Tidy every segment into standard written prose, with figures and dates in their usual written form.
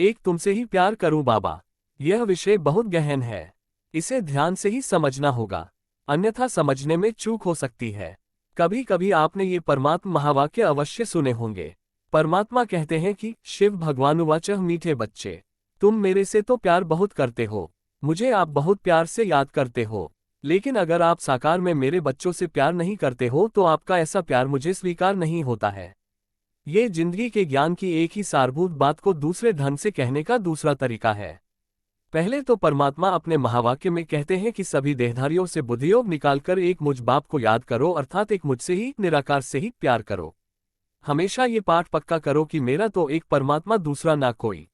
एक तुमसे ही प्यार करूं बाबा। यह विषय बहुत गहन है। इसे ध्यान से ही समझना होगा, अन्यथा समझने में चूक हो सकती है। कभी कभी आपने ये परमात्मा महावाक्य अवश्य सुने होंगे। परमात्मा कहते हैं कि शिव भगवानुवाच, मीठे बच्चे, तुम मेरे से तो प्यार बहुत करते हो, मुझे आप बहुत प्यार से याद करते हो, लेकिन अगर आप साकार में मेरे बच्चों से प्यार नहीं करते हो तो आपका ऐसा प्यार मुझे स्वीकार नहीं होता है। ये जिंदगी के ज्ञान की एक ही सारभूत बात को दूसरे ढंग से कहने का दूसरा तरीका है। पहले तो परमात्मा अपने महावाक्य में कहते हैं कि सभी देहधारियों से बुद्धियोग निकालकर एक मुझ बाप को याद करो, अर्थात एक मुझसे ही, निराकार से ही प्यार करो। हमेशा ये पाठ पक्का करो कि मेरा तो एक परमात्मा, दूसरा ना कोई।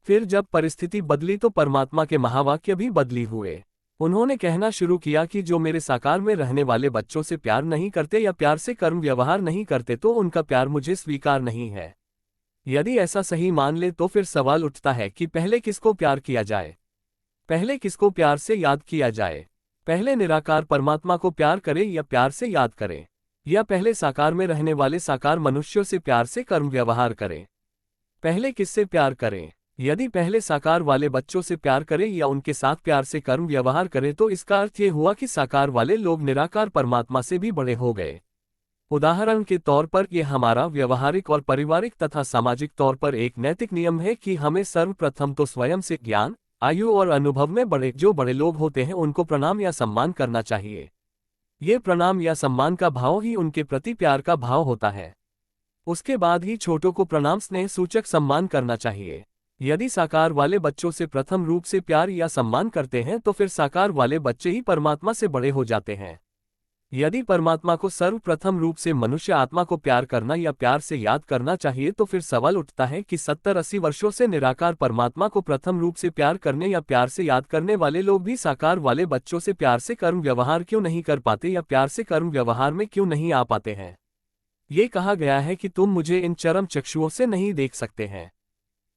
फिर जब परिस्थिति बदली तो परमात्मा के महावाक्य भी बदली हुए। उन्होंने कहना शुरू किया कि जो मेरे साकार में रहने वाले बच्चों से प्यार नहीं करते या प्यार से कर्म व्यवहार नहीं करते तो उनका प्यार मुझे स्वीकार नहीं है। यदि ऐसा सही मान ले तो फिर सवाल उठता है कि पहले किसको प्यार किया जाए, पहले किसको प्यार से याद किया जाए। पहले निराकार परमात्मा को प्यार करें या प्यार से याद करें, या पहले साकार में रहने वाले साकार मनुष्यों से प्यार से कर्म व्यवहार करें। पहले किससे प्यार करें? यदि पहले साकार वाले बच्चों से प्यार करें या उनके साथ प्यार से कर्म व्यवहार करें तो इसका अर्थ ये हुआ कि साकार वाले लोग निराकार परमात्मा से भी बड़े हो गए। उदाहरण के तौर पर यह हमारा व्यवहारिक और पारिवारिक तथा सामाजिक तौर पर एक नैतिक नियम है कि हमें सर्वप्रथम तो स्वयं से ज्ञान, आयु और अनुभव में जो बड़े लोग होते हैं उनको प्रणाम या सम्मान करना चाहिए। ये प्रणाम या सम्मान का भाव ही उनके प्रति प्यार का भाव होता है। उसके बाद ही छोटों को प्रणाम स्नेह सूचक सम्मान करना चाहिए। यदि साकार वाले बच्चों से प्रथम रूप से प्यार या सम्मान करते हैं तो फिर साकार वाले बच्चे ही परमात्मा से बड़े हो जाते हैं। यदि परमात्मा को सर्वप्रथम रूप से मनुष्य आत्मा को प्यार करना या प्यार से याद करना चाहिए तो फिर सवाल उठता है कि 70-80 वर्षों से निराकार परमात्मा को प्रथम रूप से प्यार करने या प्यार से याद करने वाले लोग भी साकार वाले बच्चों से प्यार से कर्म व्यवहार क्यों नहीं कर पाते या प्यार से कर्म व्यवहार में क्यों नहीं आ पाते हैं। ये कहा गया है कि तुम मुझे इन चरम चक्षुओं से नहीं देख सकते हैं,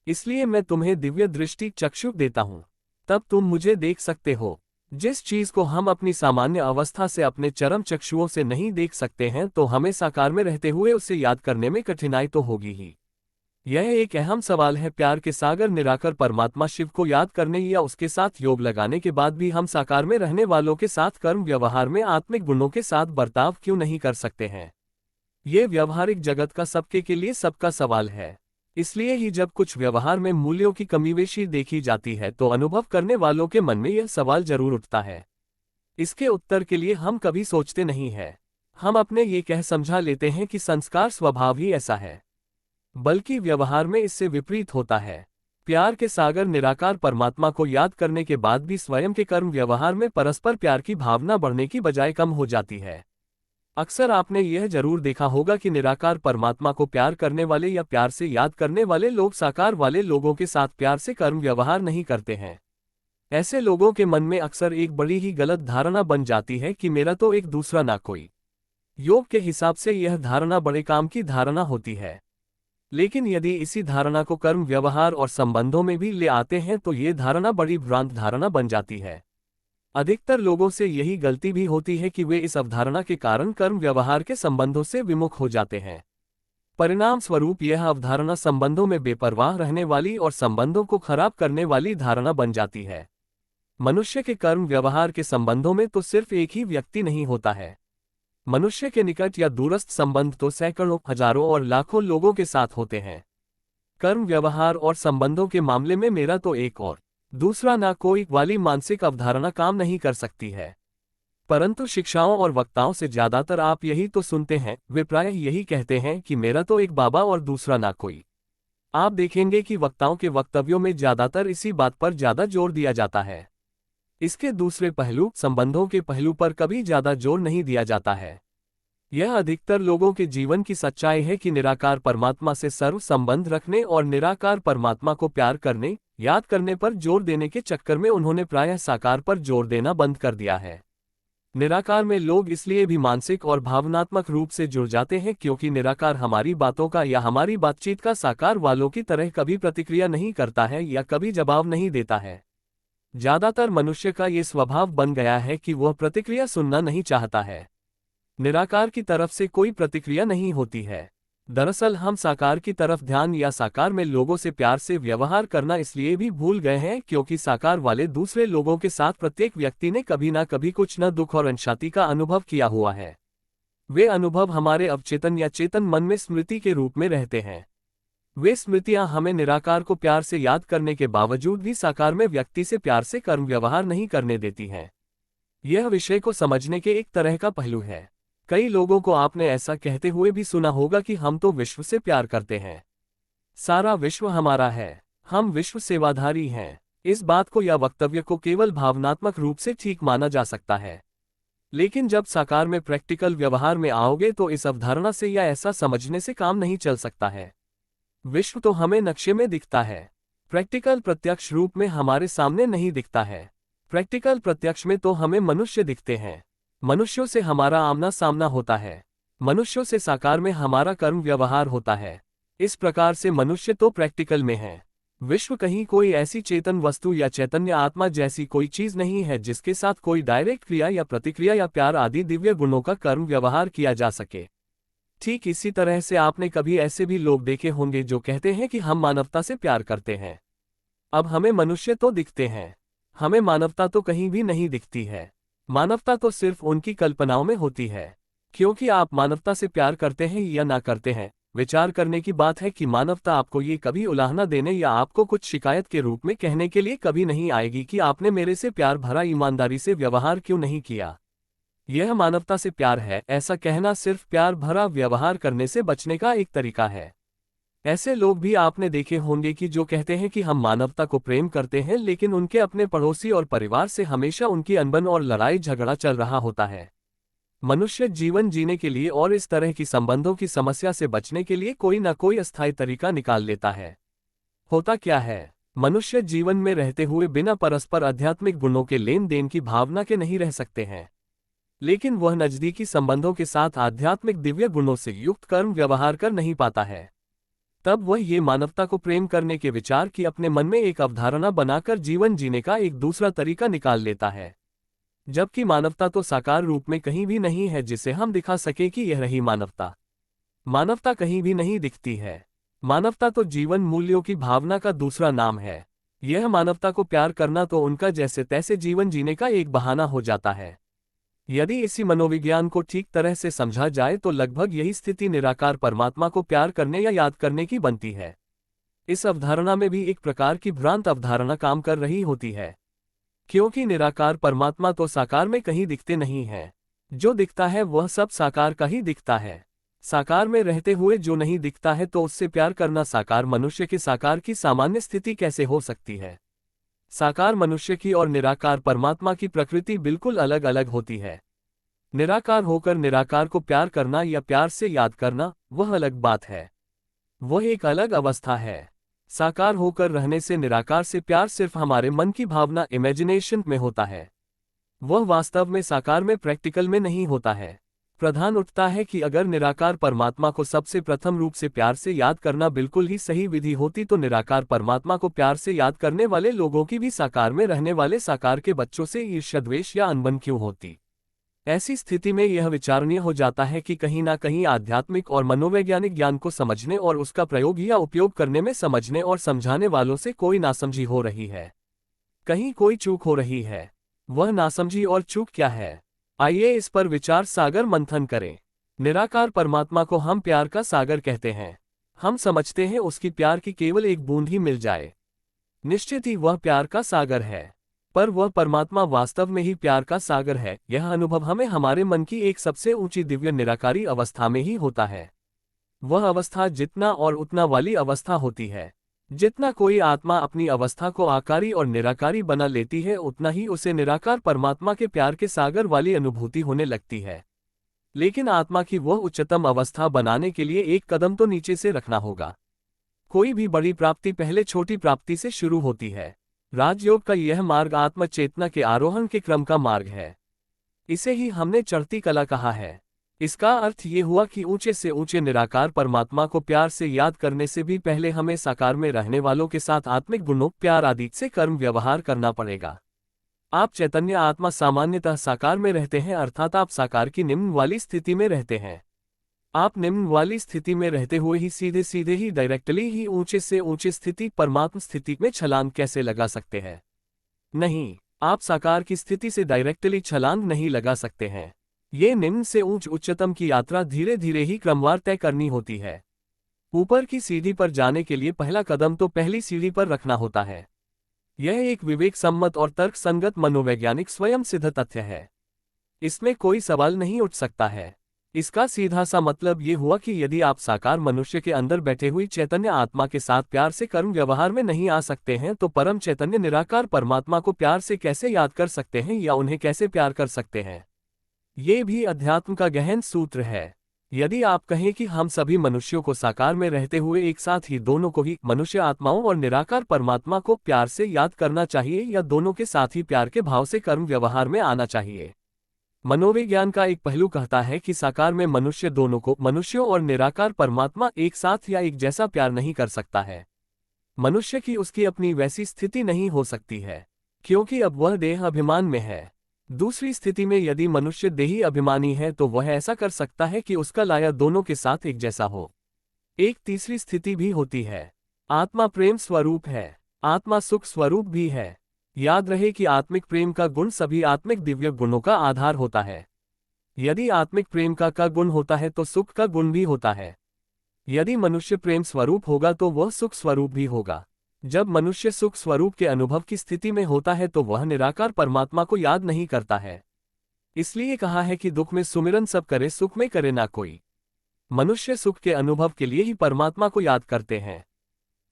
इसलिए मैं तुम्हें दिव्य दृष्टि चक्षु देता हूं, तब तुम मुझे देख सकते हो। जिस चीज को हम अपनी सामान्य अवस्था से अपने चरम चक्षुओं से नहीं देख सकते हैं तो हमें साकार में रहते हुए उसे याद करने में कठिनाई तो होगी ही। यह एक अहम सवाल है। प्यार के सागर निराकर परमात्मा शिव को याद करने या उसके साथ योग लगाने के बाद भी हम साकार में रहने वालों के साथ कर्म व्यवहार में आत्मिक गुणों के साथ बर्ताव क्यों नहीं कर सकते हैं। ये व्यवहारिक जगत का सबके के लिए सबका सवाल है। इसलिए ही जब कुछ व्यवहार में मूल्यों की कमीवेशी देखी जाती है तो अनुभव करने वालों के मन में यह सवाल जरूर उठता है। इसके उत्तर के लिए हम कभी सोचते नहीं हैं। हम अपने ये कह समझा लेते हैं कि संस्कार स्वभाव ही ऐसा है, बल्कि व्यवहार में इससे विपरीत होता है। प्यार के सागर निराकार परमात्मा को याद करने के बाद भी स्वयं के कर्म व्यवहार में परस्पर प्यार की भावना बढ़ने की बजाय कम हो जाती है। अक्सर आपने यह जरूर देखा होगा कि निराकार परमात्मा को प्यार करने वाले या प्यार से याद करने वाले लोग साकार वाले लोगों के साथ प्यार से कर्म व्यवहार नहीं करते हैं। ऐसे लोगों के मन में अक्सर एक बड़ी ही गलत धारणा बन जाती है कि मेरा तो एक दूसरा ना कोई। योग के हिसाब से यह धारणा बड़े काम की धारणा होती है, लेकिन यदि इसी धारणा को कर्म व्यवहार और संबंधों में भी ले आते हैं तो ये धारणा बड़ी भ्रांत धारणा बन जाती है। अधिकतर लोगों से यही गलती भी होती है कि वे इस अवधारणा के कारण कर्म व्यवहार के संबंधों से विमुख हो जाते हैं। परिणाम स्वरूप यह अवधारणा संबंधों में बेपरवाह रहने वाली और संबंधों को खराब करने वाली धारणा बन जाती है। मनुष्य के कर्म व्यवहार के संबंधों में तो सिर्फ एक ही व्यक्ति नहीं होता है। मनुष्य के निकट या दूरस्थ संबंध तो सैकड़ों, हजारों और लाखों लोगों के साथ होते हैं। कर्म व्यवहार और संबंधों के मामले में मेरा तो एक और दूसरा ना कोई वाली मानसिक अवधारणा काम नहीं कर सकती है। परंतु शिक्षाओं और वक्ताओं से ज्यादातर आप यही तो सुनते हैं। वे प्रायः यही कहते हैं कि मेरा तो एक बाबा और दूसरा ना कोई। आप देखेंगे कि वक्ताओं के वक्तव्यों में ज्यादातर इसी बात पर ज्यादा जोर दिया जाता है। इसके दूसरे पहलू, संबंधों के पहलू पर कभी ज्यादा जोर नहीं दिया जाता है। यह अधिकतर लोगों के जीवन की सच्चाई है कि निराकार परमात्मा से सर्व संबंध रखने और निराकार परमात्मा को प्यार करने, याद करने पर जोर देने के चक्कर में उन्होंने प्रायः साकार पर जोर देना बंद कर दिया है। निराकार में लोग इसलिए भी मानसिक और भावनात्मक रूप से जुड़ जाते हैं क्योंकि निराकार हमारी बातों का या हमारी बातचीत का साकार वालों की तरह कभी प्रतिक्रिया नहीं करता है या कभी जवाब नहीं देता है। ज्यादातर मनुष्य का ये स्वभाव बन गया है कि वह प्रतिक्रिया सुनना नहीं चाहता है। निराकार की तरफ से कोई प्रतिक्रिया नहीं होती है। दरअसल हम साकार की तरफ ध्यान या साकार में लोगों से प्यार से व्यवहार करना इसलिए भी भूल गए हैं क्योंकि साकार वाले दूसरे लोगों के साथ प्रत्येक व्यक्ति ने कभी ना कभी कुछ न दुख और अशांति का अनुभव किया हुआ है। वे अनुभव हमारे अवचेतन या चेतन मन में स्मृति के रूप में रहते हैं। वे स्मृतियां हमें निराकार को प्यार से याद करने के बावजूद भी साकार में व्यक्ति से प्यार से कर्म व्यवहार नहीं करने देती हैं। यह विषय को समझने के एक तरह का पहलू है। कई लोगों को आपने ऐसा कहते हुए भी सुना होगा कि हम तो विश्व से प्यार करते हैं, सारा विश्व हमारा है, हम विश्व सेवाधारी हैं। इस बात को या वक्तव्य को केवल भावनात्मक रूप से ठीक माना जा सकता है, लेकिन जब साकार में प्रैक्टिकल व्यवहार में आओगे तो इस अवधारणा से या ऐसा समझने से काम नहीं चल सकता है। विश्व तो हमें नक्शे में दिखता है, प्रैक्टिकल प्रत्यक्ष रूप में हमारे सामने नहीं दिखता है। प्रैक्टिकल प्रत्यक्ष में तो हमें मनुष्य दिखते हैं, मनुष्यों से हमारा आमना सामना होता है, मनुष्यों से साकार में हमारा कर्म व्यवहार होता है। इस प्रकार से मनुष्य तो प्रैक्टिकल में है। विश्व कहीं कोई ऐसी चेतन वस्तु या चैतन्य आत्मा जैसी कोई चीज नहीं है जिसके साथ कोई डायरेक्ट क्रिया या प्रतिक्रिया या प्यार आदि दिव्य गुणों का कर्म व्यवहार किया जा सके। ठीक इसी तरह से आपने कभी ऐसे भी लोग देखे होंगे जो कहते हैं कि हम मानवता से प्यार करते हैं। अब हमें मनुष्य तो दिखते हैं, हमें मानवता तो कहीं भी नहीं दिखती है। मानवता तो सिर्फ उनकी कल्पनाओं में होती है। क्योंकि आप मानवता से प्यार करते हैं या ना करते हैं, विचार करने की बात है कि मानवता आपको ये कभी उलाहना देने या आपको कुछ शिकायत के रूप में कहने के लिए कभी नहीं आएगी कि आपने मेरे से प्यार भरा ईमानदारी से व्यवहार क्यों नहीं किया। यह मानवता से प्यार है, ऐसा कहना सिर्फ प्यार भरा व्यवहार करने से बचने का एक तरीका है। ऐसे लोग भी आपने देखे होंगे कि जो कहते हैं कि हम मानवता को प्रेम करते हैं, लेकिन उनके अपने पड़ोसी और परिवार से हमेशा उनकी अनबन और लड़ाई झगड़ा चल रहा होता है। मनुष्य जीवन जीने के लिए और इस तरह की संबंधों की समस्या से बचने के लिए कोई न कोई अस्थायी तरीका निकाल लेता है। होता क्या है, मनुष्य जीवन में रहते हुए बिना परस्पर आध्यात्मिक गुणों के लेन देन की भावना के नहीं रह सकते हैं, लेकिन वह नजदीकी संबंधों के साथ आध्यात्मिक दिव्य गुणों से युक्त कर्म व्यवहार कर नहीं पाता है। तब वह ये मानवता को प्रेम करने के विचार की अपने मन में एक अवधारणा बनाकर जीवन जीने का एक दूसरा तरीका निकाल लेता है, जबकि मानवता तो साकार रूप में कहीं भी नहीं है जिसे हम दिखा सके कि यह रही मानवता। मानवता कहीं भी नहीं दिखती है। मानवता तो जीवन मूल्यों की भावना का दूसरा नाम है। यह मानवता को प्यार करना तो उनका जैसे तैसे जीवन जीने का एक बहाना हो जाता है। यदि इसी मनोविज्ञान को ठीक तरह से समझा जाए तो लगभग यही स्थिति निराकार परमात्मा को प्यार करने या याद करने की बनती है। इस अवधारणा में भी एक प्रकार की भ्रांत अवधारणा काम कर रही होती है, क्योंकि निराकार परमात्मा तो साकार में कहीं दिखते नहीं हैं। जो दिखता है वह सब साकार का ही दिखता है। साकार में रहते हुए जो नहीं दिखता है तो उससे प्यार करना साकार मनुष्य के साकार की सामान्य स्थिति कैसे हो सकती है। साकार मनुष्य की और निराकार परमात्मा की प्रकृति बिल्कुल अलग अलग होती है। निराकार होकर निराकार को प्यार करना या प्यार से याद करना वह अलग बात है, वह एक अलग अवस्था है। साकार होकर रहने से निराकार से प्यार सिर्फ हमारे मन की भावना इमेजिनेशन में होता है, वह वास्तव में साकार में प्रैक्टिकल में नहीं होता है। प्रधान उठता है कि अगर निराकार परमात्मा को सबसे प्रथम रूप से प्यार से याद करना बिल्कुल ही सही विधि होती तो निराकार परमात्मा को प्यार से याद करने वाले लोगों की भी साकार में रहने वाले साकार के बच्चों से ईर्ष्या द्वेष या अनबन क्यों होती। ऐसी स्थिति में यह विचारणीय हो जाता है कि कहीं ना कहीं आध्यात्मिक और मनोवैज्ञानिक ज्ञान को समझने और उसका प्रयोग या उपयोग करने में समझने और समझाने वालों से कोई नासमझी हो रही है, कहीं कोई चूक हो रही है। वह नासमझी और चूक क्या है, आइए इस पर विचार सागर मंथन करें। निराकार परमात्मा को हम प्यार का सागर कहते हैं। हम समझते हैं उसकी प्यार की केवल एक बूंद ही मिल जाए, निश्चित ही वह प्यार का सागर है, पर वह परमात्मा वास्तव में ही प्यार का सागर है। यह अनुभव हमें हमारे मन की एक सबसे ऊंची दिव्य निराकारी अवस्था में ही होता है। वह अवस्था जितना और उतना वाली अवस्था होती है, जितना कोई आत्मा अपनी अवस्था को आकारी और निराकारी बना लेती है उतना ही उसे निराकार परमात्मा के प्यार के सागर वाली अनुभूति होने लगती है। लेकिन आत्मा की वह उच्चतम अवस्था बनाने के लिए एक कदम तो नीचे से रखना होगा। कोई भी बड़ी प्राप्ति पहले छोटी प्राप्ति से शुरू होती है। राजयोग का यह मार्ग आत्म चेतना के आरोहण के क्रम का मार्ग है। इसे ही हमने चढ़ती कला कहा है। इसका अर्थ ये हुआ कि ऊंचे से ऊंचे निराकार परमात्मा को प्यार से याद करने से भी पहले हमें साकार में रहने वालों के साथ आत्मिक गुणों प्यार आदि से कर्म व्यवहार करना पड़ेगा। आप चैतन्य आत्मा सामान्यतः साकार में रहते हैं, अर्थात आप साकार की निम्न वाली स्थिति में रहते हैं। आप निम्न वाली स्थिति में रहते हुए ही सीधे सीधे ही डायरेक्टली ही ऊंचे से ऊंचे स्थिति परमात्म स्थिति में छलांग कैसे लगा सकते हैं? नहीं, आप साकार की स्थिति से डायरेक्टली छलांग नहीं लगा सकते हैं। ये निम्न से उच्चतम की यात्रा धीरे धीरे ही क्रमवार तय करनी होती है। ऊपर की सीढ़ी पर जाने के लिए पहला कदम तो पहली सीढ़ी पर रखना होता है। यह एक विवेक सम्मत और तर्क संगत मनोवैज्ञानिक स्वयं सिद्ध तथ्य है। इसमें कोई सवाल नहीं उठ सकता है। इसका सीधा सा मतलब ये हुआ कि यदि आप साकार मनुष्य के अंदर बैठे हुई चैतन्य आत्मा के साथ प्यार से कर्म व्यवहार में नहीं आ सकते हैं तो परम चैतन्य निराकार परमात्मा को प्यार से कैसे याद कर सकते हैं या उन्हें कैसे प्यार कर सकते हैं? ये भी अध्यात्म का गहन सूत्र है। यदि आप कहें कि हम सभी मनुष्यों को साकार में रहते हुए एक साथ ही दोनों को ही मनुष्य आत्माओं और निराकार परमात्मा को प्यार से याद करना चाहिए या दोनों के साथ ही प्यार के भाव से कर्म व्यवहार में आना चाहिए। मनोविज्ञान का एक पहलू कहता है कि साकार में मनुष्य दोनों को मनुष्यों और निराकार परमात्मा एक साथ या एक जैसा प्यार नहीं कर सकता है। मनुष्य की उसकी अपनी वैसी स्थिति नहीं हो सकती है, क्योंकि अब वह देह अभिमान में है। दूसरी स्थिति में यदि मनुष्य देही अभिमानी है तो वह ऐसा कर सकता है कि उसका लाया दोनों के साथ एक जैसा हो। एक तीसरी स्थिति भी होती है। आत्मा प्रेम स्वरूप है, आत्मा सुख स्वरूप भी है। याद रहे कि आत्मिक प्रेम का गुण सभी आत्मिक दिव्य गुणों का आधार होता है। यदि आत्मिक प्रेम का गुण होता है तो सुख का गुण भी होता है। यदि मनुष्य प्रेम स्वरूप होगा तो वह सुख स्वरूप भी होगा। जब मनुष्य सुख स्वरूप के अनुभव की स्थिति में होता है तो वह निराकार परमात्मा को याद नहीं करता है। इसलिए कहा है कि दुख में सुमिरन सब करे, सुख में करे ना कोई। मनुष्य सुख के अनुभव के लिए ही परमात्मा को याद करते हैं।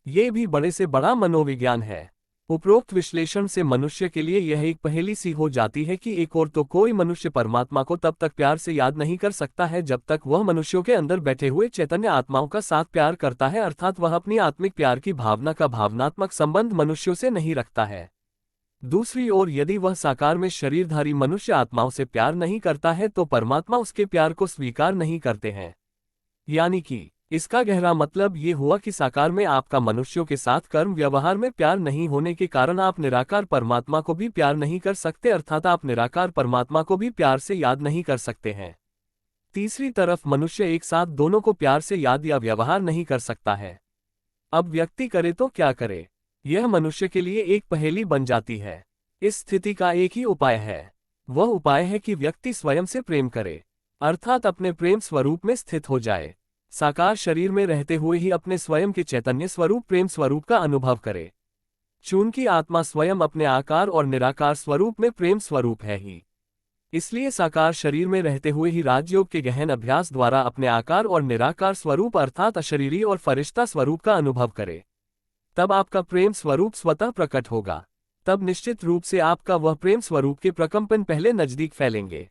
ये भी बड़े से बड़ा मनोविज्ञान है। उपरोक्त विश्लेषण से मनुष्य के लिए यह एक पहेली सी हो जाती है कि एक और तो कोई मनुष्य परमात्मा को तब तक प्यार से याद नहीं कर सकता है जब तक वह मनुष्यों के अंदर बैठे हुए चैतन्य आत्माओं का साथ प्यार करता है, अर्थात वह अपनी आत्मिक प्यार की भावना का भावनात्मक संबंध मनुष्यों से नहीं रखता है। दूसरी ओर यदि वह साकार में शरीरधारी मनुष्य आत्माओं से प्यार नहीं करता है तो परमात्मा उसके प्यार को स्वीकार नहीं करते हैं। यानी कि इसका गहरा मतलब ये हुआ कि साकार में आपका मनुष्यों के साथ कर्म व्यवहार में प्यार नहीं होने के कारण आप निराकार परमात्मा को भी प्यार नहीं कर सकते, अर्थात आप निराकार परमात्मा को भी प्यार से याद नहीं कर सकते हैं। तीसरी तरफ मनुष्य एक साथ दोनों को प्यार से याद या व्यवहार नहीं कर सकता है। अब व्यक्ति करे तो क्या करे? यह मनुष्य के लिए एक पहेली बन जाती है। इस स्थिति का एक ही उपाय है। वह उपाय है कि व्यक्ति स्वयं से प्रेम करे, अर्थात अपने प्रेम स्वरूप में स्थित हो जाए। साकार शरीर में रहते हुए ही अपने स्वयं के चैतन्य स्वरूप प्रेम स्वरूप का अनुभव करे। चूंकि आत्मा स्वयं अपने आकार और निराकार स्वरूप में प्रेम स्वरूप है ही, इसलिए साकार शरीर में रहते हुए ही राजयोग के गहन अभ्यास द्वारा अपने आकार और निराकार स्वरूप अर्थात अशरीरी और फरिश्ता स्वरूप का अनुभव करे। तब आपका प्रेम स्वरूप स्वतः प्रकट होगा। तब निश्चित रूप से आपका वह प्रेम स्वरूप के प्रकंपन पहले नजदीक फैलेंगे,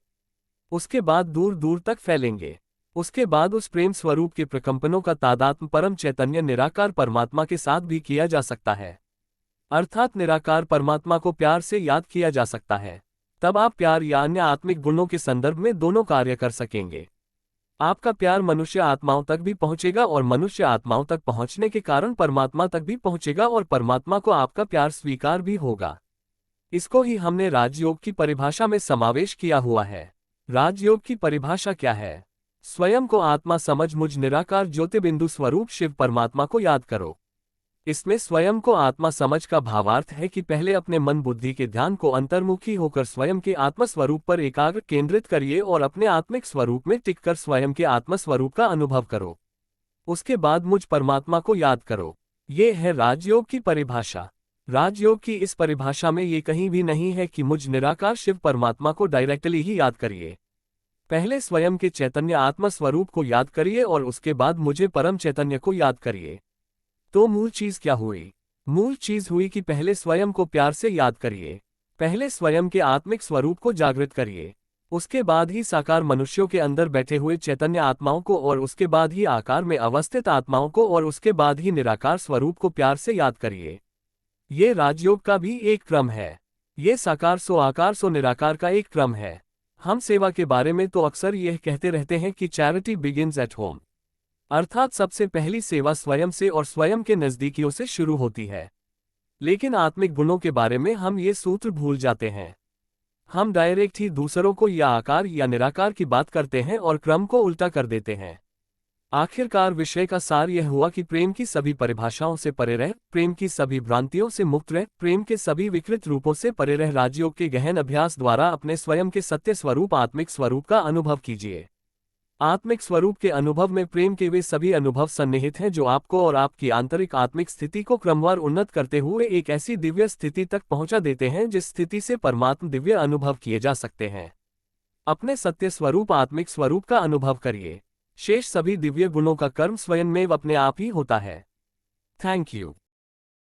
उसके बाद दूर दूर तक फैलेंगे। उसके बाद उस प्रेम स्वरूप के प्रकंपनों का तादात्म्य परम चैतन्य निराकार परमात्मा के साथ भी किया जा सकता है, अर्थात निराकार परमात्मा को प्यार से याद किया जा सकता है। तब आप प्यार या अन्य आत्मिक गुणों के संदर्भ में दोनों कार्य कर सकेंगे। आपका प्यार मनुष्य आत्माओं तक भी पहुंचेगा और मनुष्य आत्माओं तक पहुंचने के कारण परमात्मा तक भी पहुंचेगा और परमात्मा को आपका प्यार स्वीकार भी होगा। इसको ही हमने राजयोग की परिभाषा में समावेश किया हुआ है। राजयोग की परिभाषा क्या है? स्वयं को आत्मा समझ मुझ निराकार ज्योतिबिंदु स्वरूप शिव परमात्मा को याद करो। इसमें स्वयं को आत्मा समझ का भावार्थ है कि पहले अपने मन बुद्धि के ध्यान को अंतर्मुखी होकर स्वयं के आत्मस्वरूप पर एकाग्र केंद्रित करिए और अपने आत्मिक स्वरूप में टिककर स्वयं के आत्मस्वरूप का अनुभव करो। उसके बाद मुझ परमात्मा को याद करो। ये है राजयोग की परिभाषा। राजयोग की इस परिभाषा में ये कहीं भी नहीं है कि मुझ निराकार शिव परमात्मा को डायरेक्टली ही याद करिए। पहले स्वयं के चैतन्य आत्मा स्वरूप को याद करिए और उसके बाद मुझे परम चैतन्य को याद करिए। तो मूल चीज क्या हुई? मूल चीज हुई कि पहले स्वयं को प्यार से याद करिए, पहले स्वयं के आत्मिक स्वरूप को जागृत करिए, उसके बाद ही साकार मनुष्यों के अंदर बैठे हुए चैतन्य आत्माओं को और उसके बाद ही आकार में अवस्थित आत्माओं को और उसके बाद ही निराकार स्वरूप को प्यार से याद करिए। ये राजयोग का भी एक क्रम है। ये साकार सो आकार सो निराकार का एक क्रम है। हम सेवा के बारे में तो अक्सर यह कहते रहते हैं कि चैरिटी बिगिंस एट होम, अर्थात सबसे पहली सेवा स्वयं से और स्वयं के नजदीकियों से शुरू होती है। लेकिन आत्मिक गुणों के बारे में हम ये सूत्र भूल जाते हैं। हम डायरेक्ट ही दूसरों को या आकार या निराकार की बात करते हैं और क्रम को उल्टा कर देते हैं। आखिरकार विषय का सार यह हुआ कि प्रेम की सभी परिभाषाओं से परे रह, प्रेम की सभी भ्रांतियों से मुक्त रह, प्रेम के सभी विकृत रूपों से परे रह। राजयोग के गहन अभ्यास द्वारा अपने स्वयं के सत्य स्वरूप आत्मिक स्वरूप का अनुभव कीजिए। आत्मिक स्वरूप के अनुभव में प्रेम के वे सभी अनुभव सन्निहित हैं जो आपको और आपकी आंतरिक आत्मिक स्थिति को क्रमवार उन्नत करते हुए एक ऐसी दिव्य स्थिति तक पहुंचा देते हैं जिस स्थिति से परमात्म दिव्य अनुभव किए जा सकते हैं। अपने सत्य स्वरूप आत्मिक स्वरूप का अनुभव करिए। शेष सभी दिव्य गुणों का कर्म स्वयं में अपने आप ही होता है। Thank you.